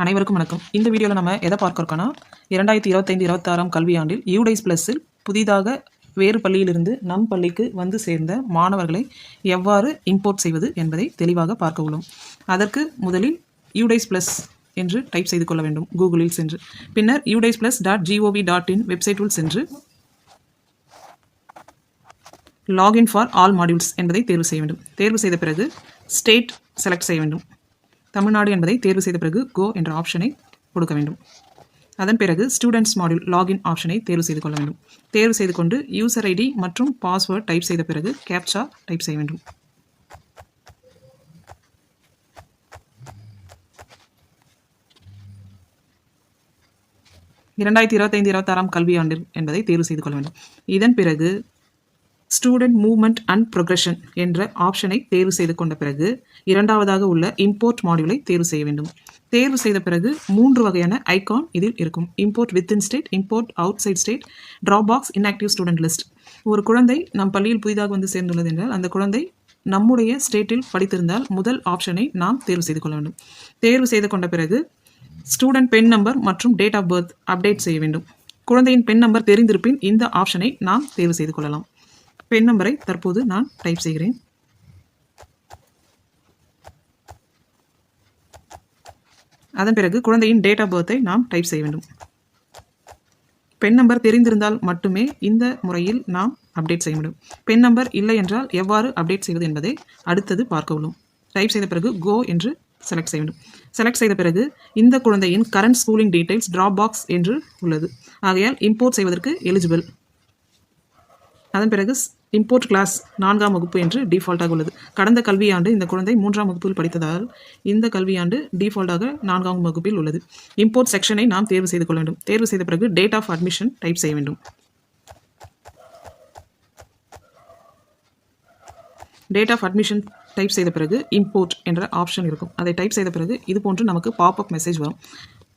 அனைவருக்கும் வணக்கம். இந்த வீடியோவில் நம்ம எதை பார்க்க இருக்கோம்னா 2025-26 கல்வியாண்டில் யூடைஸ் பிளஸில் புதிதாக வேறு பள்ளியிலிருந்து நம் பள்ளிக்கு வந்து சேர்ந்த மாணவர்களை எவ்வாறு இம்போர்ட் செய்வது என்பதை தெளிவாக பார்க்க உள்ளோம். அதற்கு முதலில் யூடைஸ் பிளஸ் என்று டைப் செய்து கொள்ள வேண்டும் கூகுளில் சென்று. பின்னர் udaysplusgov.in வெப்சைட்டில் சென்று லாகின் ஃபார் ஆல் மாடியூல்ஸ் என்பதை தேர்வு செய்ய வேண்டும். தேர்வு செய்த பிறகு ஸ்டேட் செலக்ட் செய்ய வேண்டும். தமிழ்நாடு என்பதை தேர்வு செய்த பிறகு கோ என்ற ஆப்ஷனை கொடுக்க வேண்டும். அதன் பிறகு ஸ்டூடெண்ட்ஸ் மாடியூல் லாகின் ஆப்ஷனை தேர்வு செய்து கொள்ள வேண்டும். தேர்வு செய்து கொண்டு யூசர் ஐடி மற்றும் பாஸ்வேர்ட் டைப் செய்த பிறகு கேப்சா டைப் செய்ய வேண்டும். இரண்டாயிரத்தி 25-26 கல்வியாண்டு என்பதை தேர்வு செய்து கொள்ள வேண்டும். இதன் பிறகு ஸ்டூடெண்ட் மூவ்மெண்ட் அண்ட் ப்ரொக்ரெஷன் என்ற ஆப்ஷனை தேர்வு செய்து கொண்ட பிறகு இரண்டாவதாக உள்ள இம்போர்ட் மாடியூலை தேர்வு செய்ய வேண்டும். தேர்வு செய்த பிறகு 3 வகையான ஐகான் இதில் இருக்கும். Import within state, import outside state, dropbox inactive student list. ஒரு குழந்தை நம் பள்ளியில் புதிதாக வந்து சேர்ந்துள்ளது என்றால் அந்த குழந்தை நம்முடைய ஸ்டேட்டில் படித்திருந்தால் முதல் ஆப்ஷனை நாம் தேர்வு செய்து கொள்ள வேண்டும். தேர்வு செய்து கொண்ட பிறகு ஸ்டூடெண்ட் பென் நம்பர் மற்றும் டேட் ஆஃப் பர்த் அப்டேட் செய்ய வேண்டும். குழந்தையின் பென் நம்பர் தெரிந்திருப்பின் இந்த ஆப்ஷனை நாம் தேர்வு செய்து கொள்ளலாம். பென் நம்பரை தற்போது நான் டைப் செய்கிறேன். அதன் பிறகு குழந்தையின் டேட் ஆஃப் பர்த்தை நாம் டைப் செய்ய வேண்டும். பென் நம்பர் தெரிந்திருந்தால் மட்டுமே இந்த முறையில் நாம் அப்டேட் செய்ய முடியும். பென் நம்பர் இல்லை என்றால் எவ்வாறு அப்டேட் செய்வது என்பதை அடுத்தது பார்க்க உள்ளோம். டைப் செய்த பிறகு கோ என்று செலக்ட் செய்ய வேண்டும். செலக்ட் செய்த பிறகு இந்த குழந்தையின் கரண்ட் ஸ்கூலிங் டீடைல்ஸ் ட்ராபாக்ஸ் என்று உள்ளது. ஆகையால் இம்போர்ட் செய்வதற்கு எலிஜிபிள். அதன் பிறகு இம்போர்ட் கிளாஸ் 4ஆம் வகுப்பு என்று டிஃபால்ட்டாக உள்ளது. கடந்த கல்வியாண்டு இந்த குழந்தை 3ஆம் வகுப்பில் படித்ததால் இந்த கல்வியாண்டு டிஃபால்ட்டாக 4ஆம் வகுப்பில் உள்ளது. இம்போர்ட் செக்ஷனை நாம் தேர்வு செய்து கொள்ள வேண்டும். தேர்வு செய்த பிறகு டேட் ஆஃப் அட்மிஷன் டைப் செய்ய வேண்டும். டேட் ஆஃப் அட்மிஷன் டைப் செய்த பிறகு இம்போர்ட் என்ற ஆப்ஷன் இருக்கும். அதை டைப் செய்த பிறகு இது போன்று நமக்கு பாப்அப் மெசேஜ் வரும்.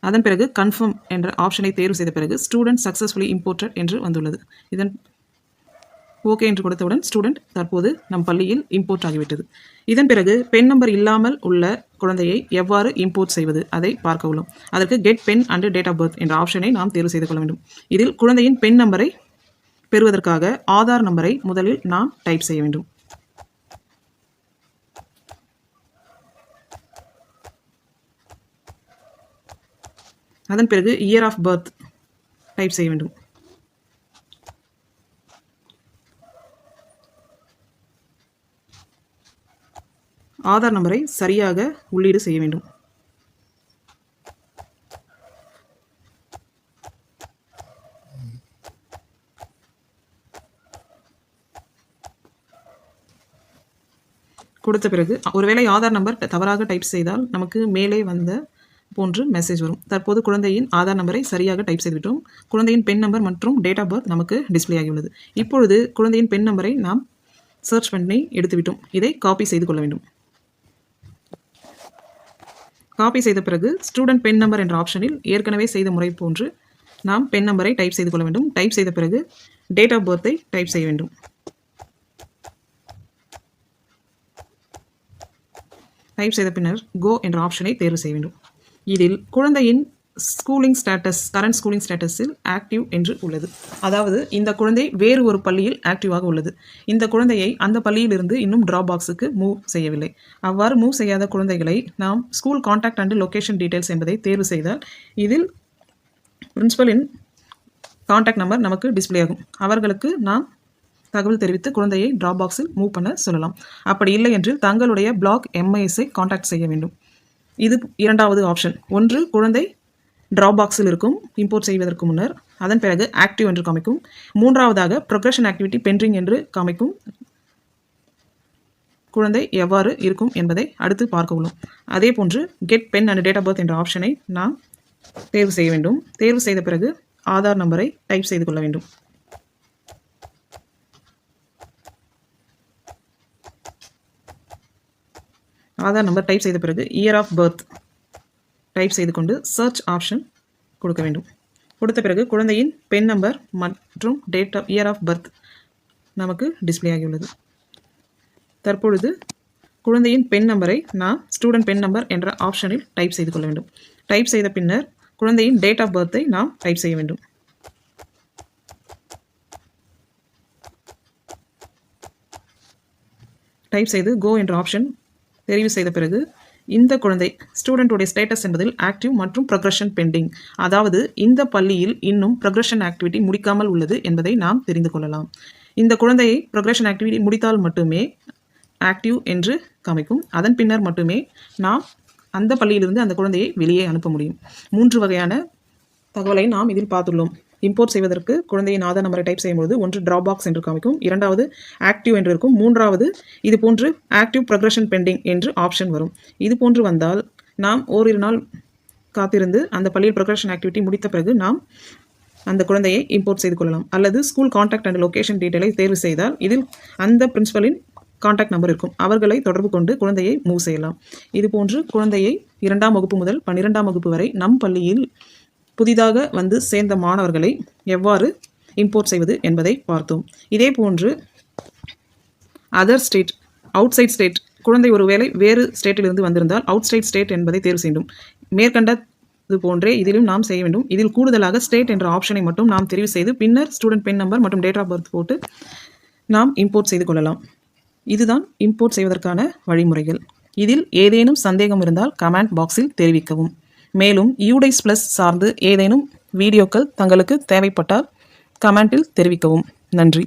அதன் பிறகு கன்ஃபார்ம் என்ற ஆப்ஷனை தேர்வு செய்த பிறகு ஸ்டூடெண்ட் சக்ஸஸ்ஃபுல்லி இம்போர்ட்டட் என்று வந்துள்ளது. இதன் ஓகே என்று கொடுத்தவுடன் ஸ்டூடெண்ட் தற்போது நம் பள்ளியில் இம்போர்ட் ஆகிவிட்டது. இதன் பிறகு பென் நம்பர் இல்லாமல் உள்ள குழந்தையை எவ்வாறு இம்போர்ட் செய்வது அதை பார்க்க உள்ளோம். அதற்கு get pen and date of birth என்ற ஆப்ஷனை நாம் தேர்வு செய்து கொள்ள வேண்டும். இதில் குழந்தையின் பென் நம்பரை பெறுவதற்காக ஆதார் நம்பரை முதலில் நாம் டைப் செய்ய வேண்டும். அதன் பிறகு இயர் ஆஃப் பர்த் டைப் செய்ய வேண்டும். ஆதார் நம்பரை சரியாக உள்ளீடு செய்ய வேண்டும். கொடுத்த பிறகு ஒருவேளை ஆதார் நம்பர் தவறாக டைப் செய்தால் நமக்கு மேலே வந்த போன்று மெசேஜ் வரும். தற்போது குழந்தையின் ஆதார் நம்பரை சரியாக டைப் செய்துவிட்டோம். குழந்தையின் பென் நம்பர் மற்றும் டேட் ஆஃப் பர்த் நமக்கு டிஸ்பிளே ஆகியுள்ளது. இப்பொழுது குழந்தையின் பென் நம்பரை நாம் சர்ச் பண்ணி எடுத்துவிட்டோம். இதை காப்பி செய்து கொள்ள வேண்டும். காப்பி செய்த பிறகு ஸ்டூடெண்ட் பென் நம்பர் என்ற ஆப்ஷனில் ஏற்கனவே செய்த முறை போன்று நாம் பென் நம்பரை டைப் செய்து கொள்ள வேண்டும். டைப் செய்த பிறகு டேட் ஆஃப் பர்த்தை டைப் செய்ய வேண்டும். டைப் செய்த பின்னர் கோ என்ற ஆப்ஷனை தேர்வு செய்ய வேண்டும். இதில் குழந்தையின் ஸ்கூலிங் ஸ்டேட்டஸ் கரண்ட் ஸ்கூலிங் ஸ்டேட்டஸில் ஆக்டிவ் என்று உள்ளது. அதாவது இந்த குழந்தை வேறு ஒரு பள்ளியில் ஆக்டிவாக உள்ளது. இந்த குழந்தையை அந்த பள்ளியிலிருந்து இன்னும் ட்ராபாக்ஸுக்கு மூவ் செய்யவில்லை. அவ்வாறு மூவ் செய்யாத குழந்தைகளை நாம் school contact and location details என்பதை தேர்வு செய்தால் இதில் பிரின்சிபலின் கான்டாக்ட் நம்பர் நமக்கு டிஸ்பிளே ஆகும். அவர்களுக்கு நாம் தகவல் தெரிவித்து குழந்தையை ட்ராபாக்ஸில் மூவ் பண்ண சொல்லலாம். அப்படி இல்லை என்று தங்களுடைய பிளாக் எம்ஐஎஸ்ஐ கான்டாக்ட் செய்ய வேண்டும். இது இரண்டாவது ஆப்ஷன். ஒன்று குழந்தை ட்ராபாக்ஸில் இருக்கும் இம்போர்ட் செய்வதற்கு முன்னர். அதன் பிறகு ஆக்டிவ் என்று காமிக்கும். மூன்றாவதாக ப்ரொக்ரெஷன் ஆக்டிவிட்டி பெண்டிங் என்று காமிக்கும். குழந்தை எவ்வாறு இருக்கும் என்பதை அடுத்து பார்க்க உள்ளோம். அதே போன்று get pen and date of birth என்ற ஆப்ஷனை நாம் தேர்வு செய்ய வேண்டும். தேர்வு செய்த பிறகு ஆதார் நம்பரை டைப் செய்து கொள்ள வேண்டும். ஆதார் நம்பர் டைப் செய்த பிறகு இயர் ஆஃப் பர்த் டைப் செய்து கொண்டு சர்ச் ஆப்ஷன் கொடுக்க வேண்டும். கொடுத்த பிறகு குழந்தையின் பென் நம்பர் மற்றும் இயர் ஆஃப் பர்த் நமக்கு டிஸ்பிளே ஆகியுள்ளது. தற்பொழுது குழந்தையின் பென் நம்பரை நாம் ஸ்டூடெண்ட் பென் நம்பர் என்ற ஆப்ஷனில் டைப் செய்து கொள்ள வேண்டும். டைப் செய்த பின்னர் குழந்தையின் டேட் ஆஃப் பர்த்தை நாம் டைப் செய்ய வேண்டும். டைப் செய்து கோ என்ற ஆப்ஷன் தெரிவு செய்த பிறகு இந்த குழந்தை ஸ்டூடெண்ட்டுடைய ஸ்டேட்டஸ் என்பதில் ஆக்டிவ் மற்றும் ப்ரொக்ரஷன் பெண்டிங், அதாவது இந்த பள்ளியில் இன்னும் ப்ரொக்ரஷன் ஆக்டிவிட்டி முடிக்காமல் உள்ளது என்பதை நாம் தெரிந்து கொள்ளலாம். இந்த குழந்தையை ப்ரொக்ரஷன் ஆக்டிவிட்டி முடித்தால் மட்டுமே ஆக்டிவ் என்று காமிக்கும். அதன் பின்னர் மட்டுமே நாம் அந்த பள்ளியிலிருந்து அந்த குழந்தையை வெளியே அனுப்ப முடியும். 3 வகையான தகவலை நாம் இதில் பார்த்துள்ளோம். இம்போர்ட் செய்வதற்கு குழந்தையின் ஆதார் நம்பரை டைப் செய்யும்போது ஒன்று ட்ராப் பாக்ஸ் என்று காமிக்கும், இரண்டாவது ஆக்டிவ் என்று இருக்கும், மூன்றாவது இது போன்று ஆக்டிவ் ப்ரொக்ரஷன் பெண்டிங் என்று ஆப்ஷன் வரும். இது போன்று வந்தால் நாம் ஓரிரு நாள் காத்திருந்து அந்த பள்ளியில் ப்ரொக்ரஷன் ஆக்டிவிட்டி முடித்த பிறகு நாம் அந்த குழந்தையை இம்போர்ட் செய்து கொள்ளலாம். அல்லது ஸ்கூல் கான்டாக்ட் அண்ட் லொகேஷன் டீட்டெயிலை தேர்வு செய்தால் இதில் அந்த பிரின்சிபலின் கான்டாக்ட் நம்பர் இருக்கும், அவர்களை தொடர்பு கொண்டு குழந்தையை மூவ் செய்யலாம். இதுபோன்று குழந்தையை 2ஆம் வகுப்பு முதல் 12ஆம் வகுப்பு வரை நம் பள்ளியில் புதிதாக வந்து சேர்ந்த மாணவர்களை எவ்வாறு இம்போர்ட் செய்வது என்பதை பார்த்தோம். இதே போன்று other state, outside state, குழந்தை ஒருவேளை வேறு ஸ்டேட்டிலிருந்து வந்திருந்தால் அவுட் சைட் ஸ்டேட் என்பதை தேர்வு செய்யும். மேற்கண்டது போன்றே இதிலும் நாம் செய்ய வேண்டும். இதில் கூடுதலாக ஸ்டேட் என்ற ஆப்ஷனை மட்டும் நாம் தெரிவு செய்து பின்னர் ஸ்டூடெண்ட் பென் நம்பர் மற்றும் டேட் ஆஃப் பர்த் போட்டு நாம் இம்போர்ட் செய்து கொள்ளலாம். இதுதான் இம்போர்ட் செய்வதற்கான வழிமுறைகள். இதில் ஏதேனும் சந்தேகம் இருந்தால் கமெண்ட் பாக்ஸில் தெரிவிக்கவும். மேலும் UDICE Plus சார்ந்து ஏதேனும் வீடியோக்கள் தங்களுக்கு தேவைப்பட்டால் கமெண்டில் தெரிவிக்கவும். நன்றி.